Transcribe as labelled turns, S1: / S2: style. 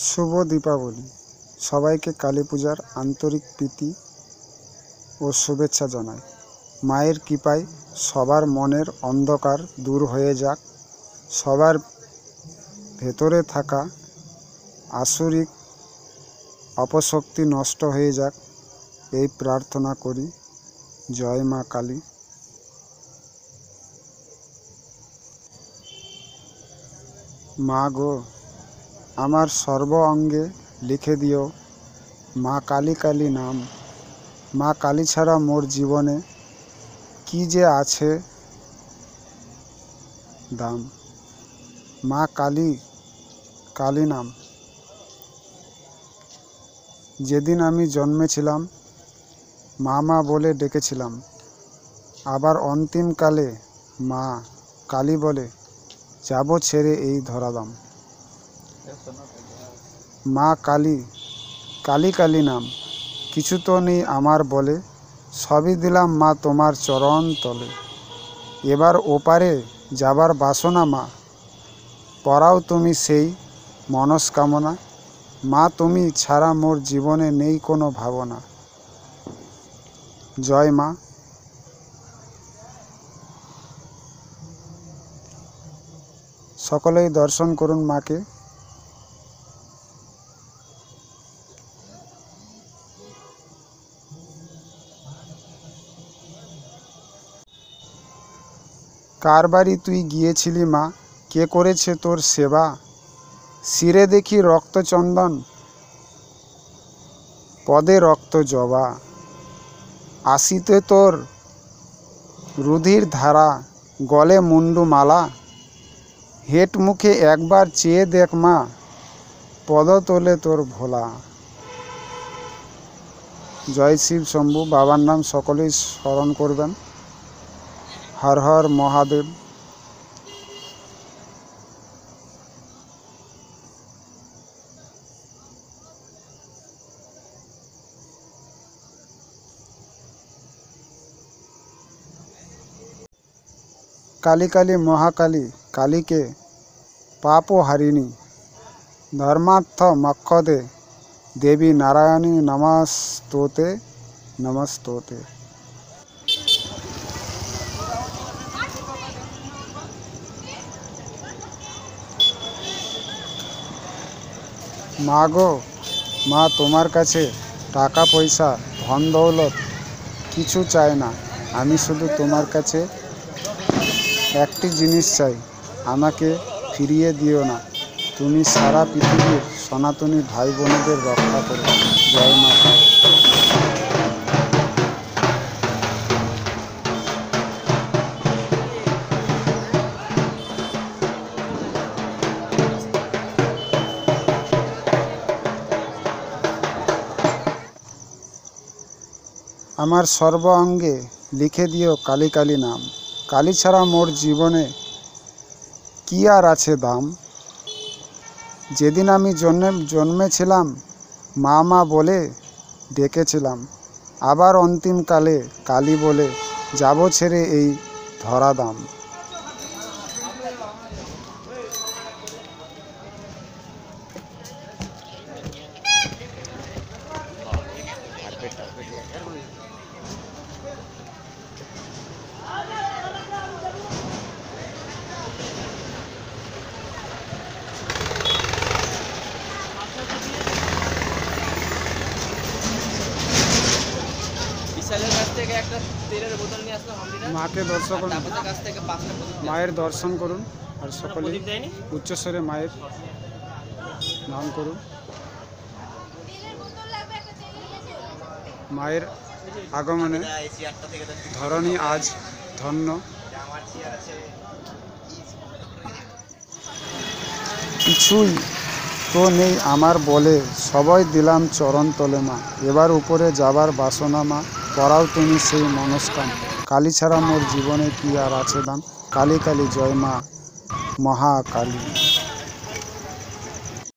S1: শুভ দীপাবলি। সবাইকে কালী পূজার আন্তরিক প্রীতি ও শুভেচ্ছা জানাই। মায়ের কৃপায় সবার মনের অন্ধকার দূর হয়ে যাক, সবার ভেতরে থাকা আসুরিক অপশক্তি নষ্ট হয়ে যাক, এই প্রার্থনা করি। জয় মা কালী। মা গো, আমার সর্ব অঙ্গে লিখে দিও মা কালী কালী নাম। মা কালী ছাড়া মোর জীবনে কি যে আছে দাম। মা কালী কালী নাম। যেদিন আমি জন্মেছিলাম মা মা বলে ডেকেছিলাম, আবার অন্তিমকালে মা কালী বলে যাব ছেড়ে এই ধরাধাম। মা কালী কালী কালী নাম। কিছু তো নেই আমার বলে, সবই দিলাম মা তোমার চরণ তলে। এবার ওপারে যাবার বাসনা মা, পরাও তুমি সেই মনস্কামনা। মা তুমি ছাড়া মোর জীবনে নেই কোনো ভাবনা। জয় মা। সকলেই দর্শন করুন মাকে। কার বাড়ি তুই গিয়েছিলি মা, কে করেছে তোর সেবা? শিরে দেখি রক্তচন্দন, পদে রক্ত জবা। আসিতে তোর রুধির ধারা, গলে মুন্ডু মালা। হেট মুখে একবার চেয়ে দেখ মা, পদ তোলে তোর ভোলা। জয় শিব শম্ভু। বাবার নাম সকলেই স্মরণ করবেন। হর হর মহাদেব। কালী কালী মহাকালী, কালীকে পাপ হারিণী, ধর্মার্থ মক্ষদে দেবী নারায়ণী নমস্তোতে নমস্তোতে। মা গো, মা তোমার কাছে টাকা পয়সা ধন দৌলত কিছু চাই না, আমি শুধু তোমার কাছে একটি জিনিস চাই, আমাকে ফিরিয়ে দিও না। তুমি সারা পৃথিবীর সনাতনী ভাই বোনেদের রক্ষা করো। জয় মা। আমার সর্ব অঙ্গে লিখে দিও কালী কালী নাম। কালী ছাড়া মোর জীবনে কি আর আছে দাম? যেদিন আমি জন্মেছিলাম মা মা বলে ডেকেছিলাম, আবার অন্তিমকালে কালী বলে যাব ছেড়ে এই ধরাধাম। মাকে দর্শন করুন, মায়ের দর্শন করুন, আর সকলে উচ্চস্বরে মায়ের নাম করুন। মায়ের আগমনে ধরণী আজ ধন্য। কিছুই তো নেই আমার বলে, সবাই দিলাম চরণ তলে মা। এবার উপরে যাবার বাসনা মা, পরাও তুমি সেই মনস্কাম। কালী ছাড়া মোর জীবনে কি আর আছে দাম। কালী কালী জয় মা মহাকালী।